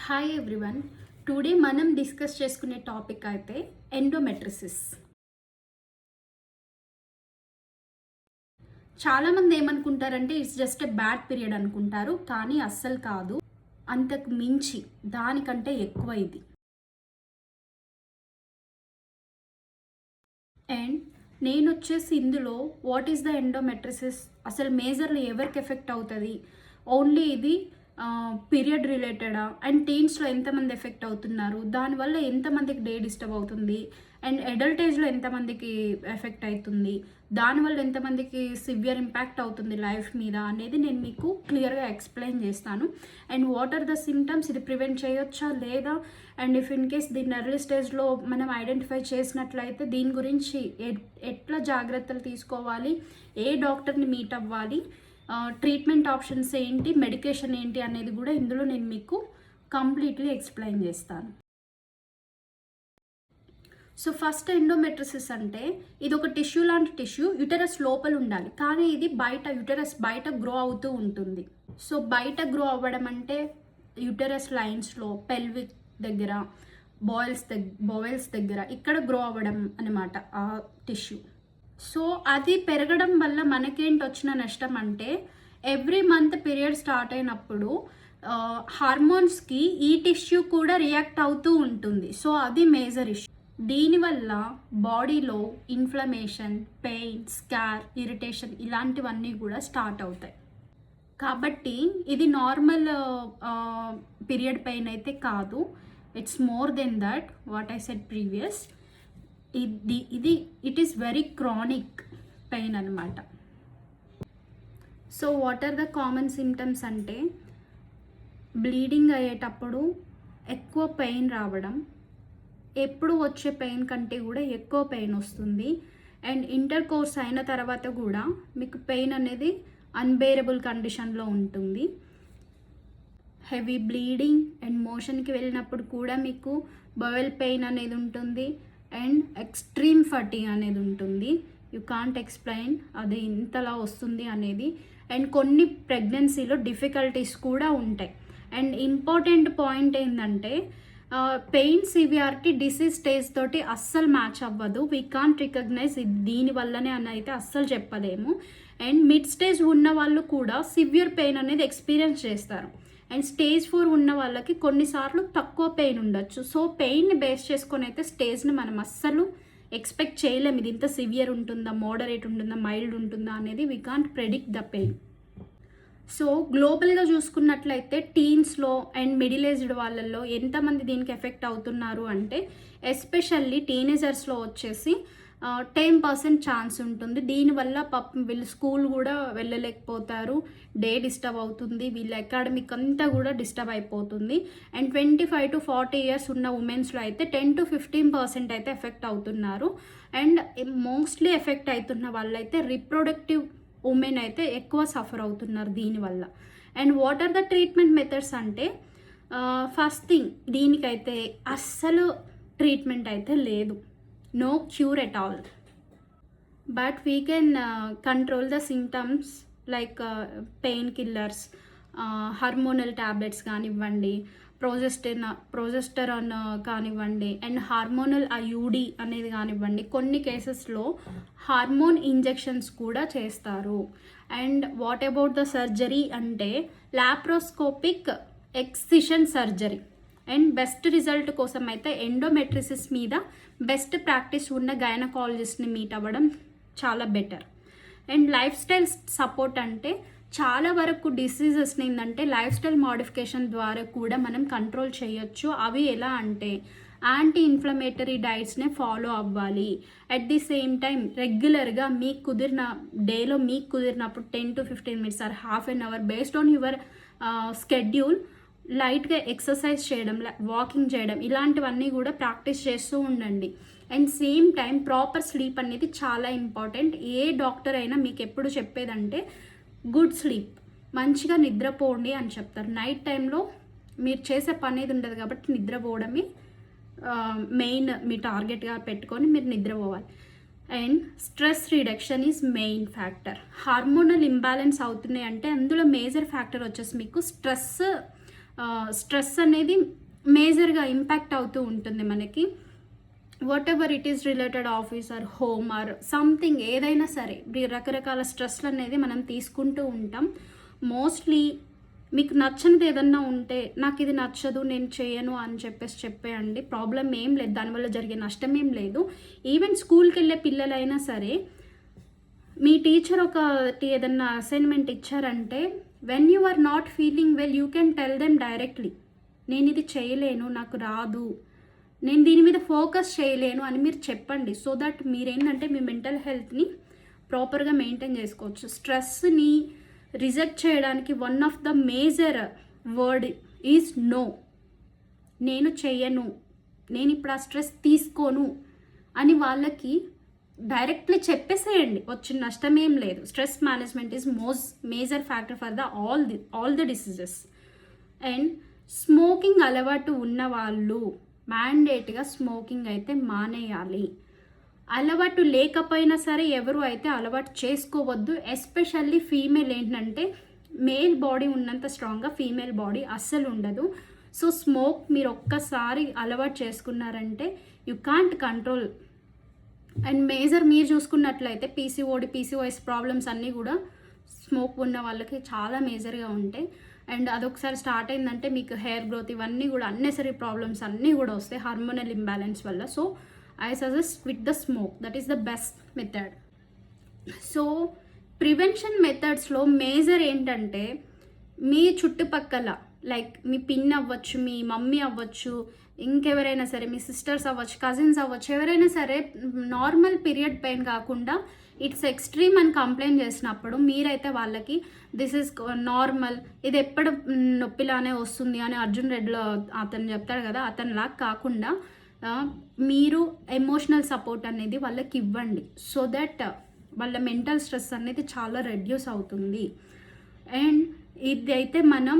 Hi everyone. Today మనం discuss చేసుకునే topic అయితే ఎండోమెట్రిసిస్. చాలామంది ఏమనుకుంటారంటే it's just a bad period అనుకుంటారు, కానీ అస్సలు కాదు. అంతకు మించి దానికంటే ఎక్కువ ఇది. అండ్ నేను వచ్చేసి ఇందులో వాట్ ఈస్ ద ఎండోమెట్రిసిస్, అసలు మేజర్లీ ఎవరికి ఎఫెక్ట్ అవుతుంది, ఓన్లీ ఇది పీరియడ్ రిలేటెడా, అండ్ టీన్స్లో ఎంతమంది ఎఫెక్ట్ అవుతున్నారు, దానివల్ల ఎంతమందికి డే డిస్టర్బ్ అవుతుంది, అండ్ అడల్ట్ ఏజ్లో ఎంతమందికి ఎఫెక్ట్ అవుతుంది, దానివల్ల ఎంతమందికి సివియర్ ఇంపాక్ట్ అవుతుంది లైఫ్ మీద అనేది నేను మీకు క్లియర్గా ఎక్స్ప్లెయిన్ చేస్తాను. And what are the symptoms, ఇది ప్రివెంట్ చేయొచ్చా లేదా, అండ్ ఇఫ్ ఇన్ కేస్ దీన్ని ఎర్లీ స్టేజ్లో మనం ఐడెంటిఫై చేసినట్లయితే దీని గురించి ఎట్లా జాగ్రత్తలు తీసుకోవాలి, ఏ డాక్టర్ని మీట్ అవ్వాలి, ట్రీట్మెంట్ ఆప్షన్స్ ఏంటి, మెడికేషన్ ఏంటి అనేది కూడా ఇందులో నేను మీకు కంప్లీట్లీ ఎక్స్ప్లెయిన్ చేస్తాను. సో ఫస్ట్ ఎండోమెట్రిసిస్ అంటే ఇది ఒక టిష్యూ లాంటి టిష్యూ, యుటరస్ లోపల ఉండాలి, కానీ ఇది యుటరస్ బయట గ్రో అవుతూ ఉంటుంది. సో బయట గ్రో అవ్వడం అంటే యుటరస్ లైన్స్లో, పెల్విక్ దగ్గర, బాయిల్స్ దగ్గర ఇక్కడ గ్రో అవ్వడం అనమాట ఆ టిష్యూ. సో అది పెరగడం వల్ల మనకేంటి వచ్చిన నష్టం అంటే ఎవ్రీ మంత్ పీరియడ్ స్టార్ట్ అయినప్పుడు హార్మోన్స్కి ఈ టిష్యూ కూడా రియాక్ట్ అవుతూ ఉంటుంది. సో అది మేజర్ ఇష్యూ. దీనివల్ల బాడీలో ఇన్ఫ్లమేషన్, పెయిన్, స్కార్, ఇరిటేషన్ ఇలాంటివన్నీ కూడా స్టార్ట్ అవుతాయి. కాబట్టి ఇది నార్మల్ పీరియడ్ పెయిన్ అయితే కాదు, it's more than that what I said previous. It is very chronic pain అనమాట. So what are the common symptoms అంటే బ్లీడింగ్ అయ్యేటప్పుడు ఎక్కువ పెయిన్ రావడం, ఎప్పుడు వచ్చే పెయిన్ కంటే కూడా ఎక్కువ పెయిన్ వస్తుంది, అండ్ ఇంటర్ కోర్స్ అయిన తర్వాత కూడా మీకు పెయిన్ అనేది అన్బేరబుల్ కండిషన్లో ఉంటుంది. హెవీ బ్లీడింగ్ అండ్ మోషన్కి వెళ్ళినప్పుడు కూడా మీకు బవెల్ పెయిన్ అనేది ఉంటుంది, అండ్ ఎక్స్ట్రీమ్ ఫటీగ్ అనేది ఉంటుంది. యూ కాంట్ ఎక్స్ప్లెయిన్ అది ఇంతలా వస్తుంది అనేది. అండ్ కొన్ని ప్రెగ్నెన్సీలో డిఫికల్టీస్ కూడా ఉంటాయి. అండ్ ఇంపార్టెంట్ పాయింట్ ఏంటంటే పెయిన్ సివియారిటీ డిసీజ్ స్టేజ్ తోటి అస్సలు మ్యాచ్ అవ్వదు. వీ కాంట్ రికగ్నైజ్ దీనివల్లనే అని అయితే అస్సలు చెప్పలేము. అండ్ మిడ్ స్టేజ్ ఉన్న వాళ్ళు కూడా సివియర్ పెయిన్ అనేది ఎక్స్పీరియన్స్ చేస్తారు. అండ్ స్టేజ్ 4 ఉన్న వాళ్ళకి కొన్నిసార్లు తక్కువ పెయిన్ ఉండొచ్చు. సో పెయిన్ని బేస్ చేసుకొని అయితే స్టేజ్ని మనం అస్సలు ఎక్స్పెక్ట్ చేయలేము, ఇది ఇంత సివియర్ ఉంటుందా, మోడరేట్ ఉంటుందా, మైల్డ్ ఉంటుందా అనేది we can't predict the pain. So గ్లోబల్గా చూసుకున్నట్లయితే టీన్స్లో అండ్ మిడిల్ ఏజ్డ్ వాళ్ళల్లో ఎంతమంది దీనికి ఎఫెక్ట్ అవుతున్నారు అంటే ఎస్పెషల్లీ టీనేజర్స్లో వచ్చేసి 10% ఛాన్స్ ఉంటుంది. దీనివల్ల వీళ్ళు స్కూల్ కూడా వెళ్ళలేకపోతారు, డే డిస్టర్బ్ అవుతుంది, వీళ్ళ అకాడమిక్ అంతా కూడా డిస్టర్బ్ అయిపోతుంది. అండ్ 25 to 40 years ఉన్న ఉమెన్స్లో అయితే 10 to 15% అయితే ఎఫెక్ట్ అవుతున్నారు. అండ్ మోస్ట్లీ ఎఫెక్ట్ అవుతున్న వాళ్ళైతే రిప్రొడక్టివ్ ఉమెన్ అయితే ఎక్కువ సఫర్ అవుతున్నారు దీనివల్ల. And what are the treatment methods అంటే ఫస్ట్ థింగ్, దీనికైతే అస్సలు ట్రీట్మెంట్ అయితే లేదు, no cure at all, but we can control the symptoms like painkillers, hormonal tablets కానివ్వండి, ప్రొజెస్టరాన్ కానివ్వండి, అండ్ హార్మోనల్ ఐయుడి అనేది కానివ్వండి. కొన్ని కేసెస్లో హార్మోన్ ఇంజెక్షన్స్ కూడా చేస్తారు. And what about the surgery అంటే laparoscopic excision surgery. And best result కోసం అయితే ఎండోమెట్రిసిస్ మీద బెస్ట్ ప్రాక్టీస్ ఉన్న గైనకాలజిస్ట్ని మీట్ అవ్వడం చాలా better. And life style support అంటే చాలా వరకు డిసీజెస్ని ఏంటంటే లైఫ్ స్టైల్ మోడిఫికేషన్ ద్వారా కూడా మనం కంట్రోల్ చేయొచ్చు. అవి ఎలా అంటే యాంటీ ఇన్ఫ్లమేటరీ డైట్స్నే ఫాలో అవ్వాలి. అట్ ది సేమ్ టైం రెగ్యులర్గా మీకు కుదిరిన డేలో మీకు కుదిరినప్పుడు 10 to 15 minutes or half an hour based on your schedule లైట్గా ఎక్సర్సైజ్ చేయడం, వాకింగ్ చేయడం ఇలాంటివన్నీ కూడా ప్రాక్టీస్ చేస్తూ ఉండండి. And same time proper sleep అనేది చాలా ఇంపార్టెంట్. ఏ డాక్టర్ అయినా మీకు ఎప్పుడు చెప్పేదంటే గుడ్ స్లీప్, మంచిగా నిద్రపోండి అని చెప్తారు. నైట్ టైంలో మీరు చేసే పని అనేది ఉండదు కాబట్టి నిద్రపోవడమే మెయిన్ మీ టార్గెట్గా పెట్టుకొని మీరు నిద్రపోవాలి. And stress reduction is main factor. Hormonal imbalance అవుతున్నాయి అంటే అందులో మేజర్ ఫ్యాక్టర్ వచ్చేసి మీకు స్ట్రెస్ స్ట్రెస్ అనేది మేజర్గా ఇంపాక్ట్ అవుతూ ఉంటుంది మనకి. Whatever it is related office or home or something ఏదైనా సరే రకరకాల స్ట్రెస్లు అనేది మనం తీసుకుంటూ ఉంటాం. మోస్ట్లీ మీకు నచ్చనిది ఏదన్నా ఉంటే నాకు ఇది నచ్చదు నేను చేయను అని చెప్పేయండి. ప్రాబ్లం ఏం లేదు, దానివల్ల జరిగే నష్టం ఏం లేదు. ఈవెన్ స్కూల్కి వెళ్ళే పిల్లలైనా సరే మీ టీచర్ ఏదన్నా అసైన్మెంట్ ఇచ్చారంటే when you are not feeling well you can tell them directly, నేను ఇది చేయలేను, నాకు రాదు, నేను దీని మీద ఫోకస్ చేయలేను అని మీరు చెప్పండి. సో దట్ మీరేంటంటే మీ మెంటల్ హెల్త్ని ప్రాపర్గా మెయింటైన్ చేసుకోవచ్చు. స్ట్రెస్ని రిజెక్ట్ చేయడానికి one of the major word is no. నేను చెయ్యను, నేను ఇప్పుడు ఆ స్ట్రెస్ తీసుకోను అని వాళ్ళకి డైరెక్ట్లీ చెప్పేసేయండి, వచ్చిన నష్టం ఏం లేదు. Stress management is major factor for all the diseases. And smoking అలవాటు ఉన్న వాళ్ళు మ్యాండేట్గా స్మోకింగ్ అయితే మానేయాలి. అలవాటు లేకపోయినా సరే ఎవరు అయితే అలవాటు చేసుకోవద్దు. ఎస్పెషల్లీ ఫీమేల్ ఏంటంటే మేల్ బాడీ ఉన్నంత స్ట్రాంగ్గా ఫీమేల్ బాడీ అస్సలు ఉండదు. సో స్మోక్ మీరు ఒక్కసారి అలవాటు చేసుకున్నారంటే you can't control. And major మీరు చూసుకున్నట్లయితే పీసీఓఎస్ ప్రాబ్లమ్స్ అన్నీ కూడా స్మోక్ ఉన్న వాళ్ళకి చాలా మేజర్గా ఉంటాయి. అండ్ అదొకసారి స్టార్ట్ అయిందంటే మీకు హెయిర్ గ్రోత్ ఇవన్నీ కూడా అన్నెసరీ ప్రాబ్లమ్స్ అన్నీ కూడా వస్తాయి హార్మోనల్ ఇంబ్యాలెన్స్ వల్ల. So I suggest with the smoke, that is the best method. So prevention మెథడ్స్లో మేజర్ ఏంటంటే మీ చుట్టుపక్కల లైక్ మీ పిన్ అవ్వచ్చు, మీ మమ్మీ అవ్వచ్చు, ఇంకెవరైనా సరే మీ సిస్టర్స్ అవ్వచ్చు, కజిన్స్ అవ్వచ్చు, ఎవరైనా సరే నార్మల్ పీరియడ్ పెయిన్ కాకుండా ఇట్స్ ఎక్స్ట్రీమ్ అని కంప్లైంట్ చేసినప్పుడు మీరైతే వాళ్ళకి దిస్ ఈజ్ నార్మల్, ఇది ఎప్పుడు నొప్పిలానే వస్తుంది అని అర్జున్ రెడ్డిలో అతను చెప్తాడు కదా, అతనిలా కాకుండా మీరు ఎమోషనల్ సపోర్ట్ అనేది వాళ్ళకి ఇవ్వండి. సో దట్ వాళ్ళ మెంటల్ స్ట్రెస్ అనేది చాలా రెడ్యూస్ అవుతుంది. అండ్ ఇది అయితే మనం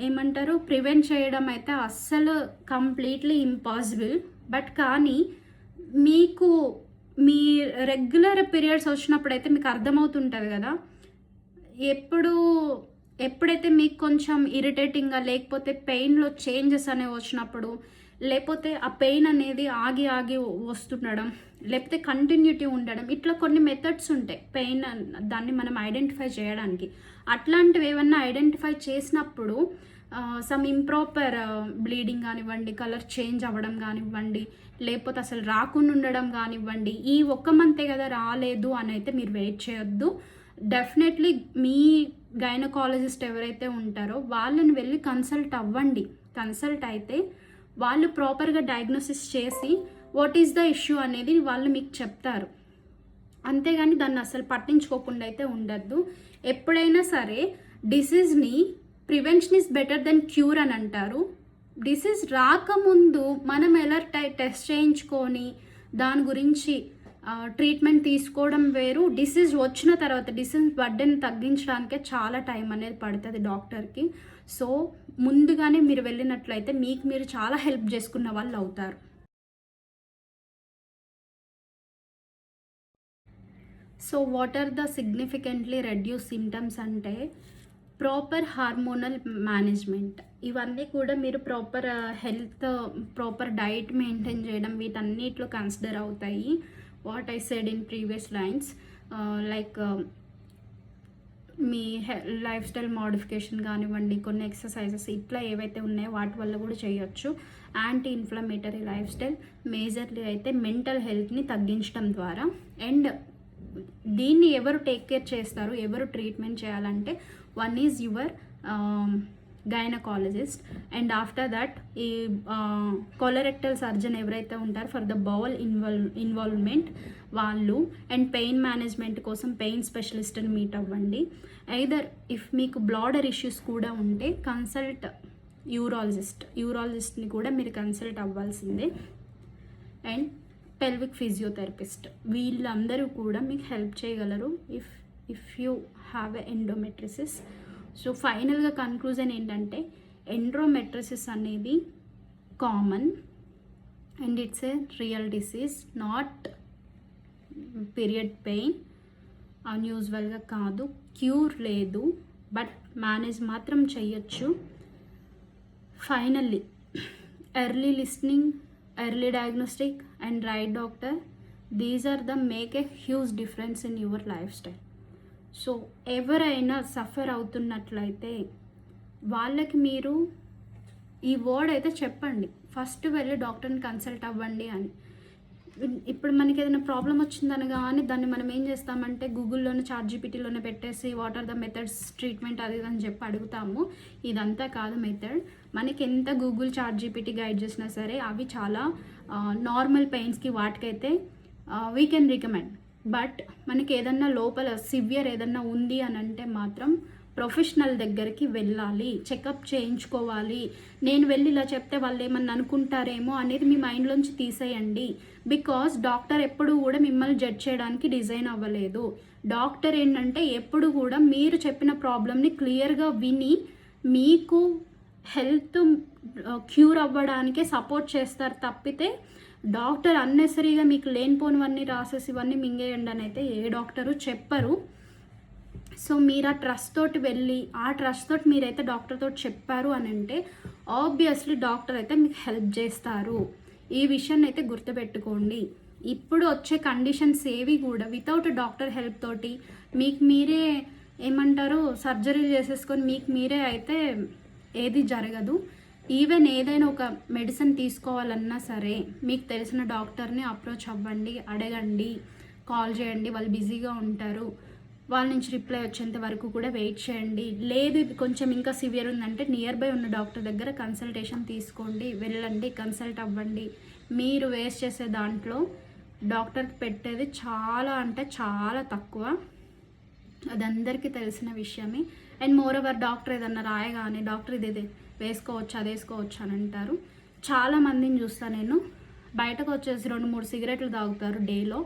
ఏమంటారు ప్రివెంట్ చేయడం అయితే అస్సలు కంప్లీట్లీ ఇంపాసిబుల్. బట్ కానీ మీకు మీ రెగ్యులర్ పీరియడ్స్ వచ్చినప్పుడు అయితే మీకు అర్థమవుతుంటుంది కదా, ఎప్పుడైతే మీకు కొంచెం ఇరిటేటింగ్గా లేకపోతే పెయిన్లో చేంజెస్ అనేవి వచ్చినప్పుడు, లేకపోతే ఆ పెయిన్ అనేది ఆగి వస్తుండడం, లేకపోతే కంటిన్యూటీ ఉండడం, ఇట్లా కొన్ని మెథడ్స్ ఉంటాయి పెయిన్ దాన్ని మనం ఐడెంటిఫై చేయడానికి. అట్లాంటివి ఏమన్నా ఐడెంటిఫై చేసినప్పుడు సమ్ ఇంప్రాపర్ బ్లీడింగ్ కానివ్వండి, కలర్ చేంజ్ అవ్వడం కానివ్వండి, లేకపోతే అసలు రాకుండా ఉండడం కానివ్వండి, ఈ ఒక్క మంతే కదా రాలేదు అని అయితే మీరు వెయిట్ చేయొద్దు. డెఫినెట్లీ మీ గైనకాలజిస్ట్ ఎవరైతే ఉంటారో వాళ్ళని వెళ్ళి కన్సల్ట్ అవ్వండి. కన్సల్ట్ అయితే వాళ్ళు ప్రాపర్గా డయాగ్నోసిస్ చేసి వాట్ ఈస్ ద ఇష్యూ అనేది వాళ్ళు మీకు చెప్తారు. అంతేగాని దాన్ని అసలు పట్టించుకోకుండా అయితే ఉండద్దు. ఎప్పుడైనా సరే డిసీజ్ని prevention is better than cure అని అంటారు. డిసీజ్ రాకముందు మనం ఎలా టెస్ట్ చేయించుకొని దాని గురించి ట్రీట్మెంట్ తీసుకోవడం వేరు. డిసీజ్ వచ్చిన తర్వాత డిసీజ్ బర్డెన్ తగ్గించడానికే చాలా టైం అనేది పడుతుంది డాక్టర్కి. సో ముందుగానే మీరు వెళ్ళినట్లయితే మీకు మీరు చాలా హెల్ప్ చేసుకున్న వాళ్ళు అవుతారు. So what are the significantly reduce symptoms అంటే ప్రాపర్ హార్మోనల్ మేనేజ్మెంట్, ఇవన్నీ కూడా మీరు proper health proper diet maintain చేయడం వీటన్నిటిలో కన్సిడర్ అవుతాయి. What I said in previous lines like మీ లైఫ్ స్టైల్ మోడిఫికేషన్ కానివ్వండి, కొన్ని ఎక్సర్సైజెస్ ఇట్లా ఏవైతే ఉన్నాయో వాటి వల్ల కూడా చేయొచ్చు. Anti inflammatory life style majorly అయితే మెంటల్ హెల్త్ని తగ్గించడం ద్వారా. అండ్ దీన్ని ఎవరు టేక్ కేర్ చేస్తారు, ఎవరు ట్రీట్మెంట్ చేయాలంటే one is your gynaecologist, and after that ఈ కొలరెక్టల్ సర్జన్ ఎవరైతే ఉంటారో ఫర్ ద బౌల్ ఇన్వాల్వ్మెంట్ వాళ్ళు, అండ్ పెయిన్ మేనేజ్మెంట్ కోసం పెయిన్ స్పెషలిస్ట్ని మీట్ అవ్వండి. ఐదర్ ఇఫ్ మీకు బ్లాడర్ ఇష్యూస్ కూడా ఉంటే కన్సల్ట్ యూరాలజిస్ట్ని కూడా మీరు కన్సల్ట్ అవ్వాల్సిందే. అండ్ పెల్విక్ ఫిజియోథెరపిస్ట్, వీళ్ళందరూ కూడా మీకు హెల్ప్ చేయగలరు if you have a endometriosis. So ఫైనల్గా కన్క్లూజన్ ఏంటంటే ఎండోమెట్రిసిస్ అనేది common and it's a real disease, not period pain. అన్యూజువల్గా కాదు, క్యూర్ లేదు, బట్ మేనేజ్ మాత్రం చేయొచ్చు. Finally early listening, early diagnostic and right doctor, these are the make a huge difference in your life style. సో ఎవరైనా suffer అవుతున్నట్లయితే వాళ్ళకి మీరు ఈ వర్డ్ అయితే చెప్పండి, ఫస్ట్ వెళ్ళి డాక్టర్ని కన్సల్ట్ అవ్వండి అని. ఇప్పుడు మనకి ఏదైనా ప్రాబ్లం వచ్చిందనగానే దాన్ని మనం ఏం చేస్తామంటే గూగుల్లోనే ChatGPTలోనే పెట్టేసి what are the methods treatment అది అని చెప్పి అడుగుతాము. ఇదంతా కాదు మెథడ్. మనకి ఎంత గూగుల్ ChatGPT గైడ్ చేసినా సరే అవి చాలా నార్మల్ పెయిన్స్కి వాటికైతే వీ కెన్ రికమెండ్. బట్ మనకి ఏదన్నా లోపల సివియర్ ఏదన్నా ఉంది అని అంటే మాత్రం ప్రొఫెషనల్ దగ్గరికి వెళ్ళాలి, చెకప్ చేయించుకోవాలి. నేను వెళ్ళి ఇలా చెప్తే వాళ్ళు ఏమన్నా అనుకుంటారేమో అనేది మీ మైండ్లోంచి తీసేయండి. బికాస్ డాక్టర్ ఎప్పుడు కూడా మిమ్మల్ని జడ్జ్ చేయడానికి డిజైన్ అవ్వలేదు. డాక్టర్ ఏంటంటే ఎప్పుడు కూడా మీరు చెప్పిన ప్రాబ్లమ్ని క్లియర్గా విని మీకు హెల్త్ క్యూర్ అవ్వడానికే సపోర్ట్ చేస్తారు తప్పితే డాక్టర్ అన్నెసరీగా మీకు లేనిపోనివన్నీ రాసేసి ఇవన్నీ మింగేయండి అని అయితే ఏ డాక్టరు చెప్పరు. సో మీరు ఆ ట్రస్ట్ తోటి వెళ్ళి ఆ ట్రస్ట్ తోటి మీరైతే డాక్టర్ తోటి చెప్పారు అని అంటే ఆబ్వియస్లీ డాక్టర్ అయితే మీకు హెల్ప్ చేస్తారు. ఈ విషయాన్ని అయితే గుర్తుపెట్టుకోండి. ఇప్పుడు వచ్చే కండిషన్స్ ఏవి కూడా వితౌట్ డాక్టర్ హెల్ప్ తోటి మీకు మీరే ఏమంటారు సర్జరీలు చేసేసుకొని మీకు మీరే అయితే ఏది జరగదు. ఈవెన్ ఏదైనా ఒక మెడిసిన్ తీసుకోవాలన్నా సరే మీకు తెలిసిన డాక్టర్ని అప్రోచ్ అవ్వండి, అడగండి, కాల్ చేయండి. వాళ్ళు బిజీగా ఉంటారు, వాళ్ళ నుంచి రిప్లై వచ్చేంత వరకు కూడా వెయిట్ చేయండి. లేదు ఇది కొంచెం ఇంకా సివియర్ ఉందంటే నియర్ బై ఉన్న డాక్టర్ దగ్గర కన్సల్టేషన్ తీసుకోండి, వెళ్ళండి, కన్సల్ట్ అవ్వండి. మీరు వేస్ట్ చేసే దాంట్లో డాక్టర్కి పెట్టేది చాలా అంటే చాలా తక్కువ. అది అందరికీ తెలిసిన విషయమే. అండ్ మోర్ ఓవర్ డాక్టర్ ఏదన్నా రాయగానే డాక్టర్ ఇది వేసుకోవచ్చు అది వేసుకోవచ్చు అని అంటారు. చాలామందిని చూస్తాను నేను, బయటకు వచ్చేసి 2-3 సిగరెట్లు తాగుతారు డేలో,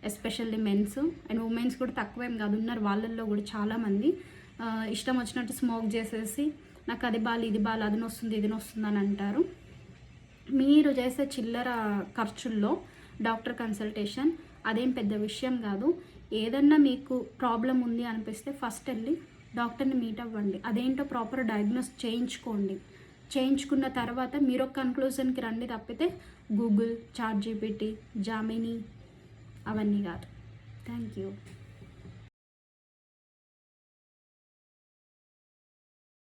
ఎస్పెషల్లీ మెన్స్. అండ్ ఉమెన్స్ కూడా తక్కువేం కాదు, ఉన్నారు వాళ్ళల్లో కూడా చాలామంది. ఇష్టం వచ్చినట్టు స్మోక్ చేసేసి నాకు అది బాగా ఇది బాగా అది నొస్తుంది ఇది నొస్తుంది అని అంటారు. మీరు చేసే చిల్లర ఖర్చుల్లో డాక్టర్ కన్సల్టేషన్ అదేం పెద్ద విషయం కాదు. ఏదన్నా మీకు ప్రాబ్లం ఉంది అనిపిస్తే ఫస్ట్ వెళ్ళి డాక్టర్ని మీట్ అవ్వండి, అదేంటో ప్రాపర్ డయాగ్నోస్ చేయించుకోండి. చేయించుకున్న తర్వాత మీరు ఒక కన్క్లూజన్కి రండి తప్పితే గూగుల్, ChatGPT, జామినీ అవన్నీ కాదు. Thank you.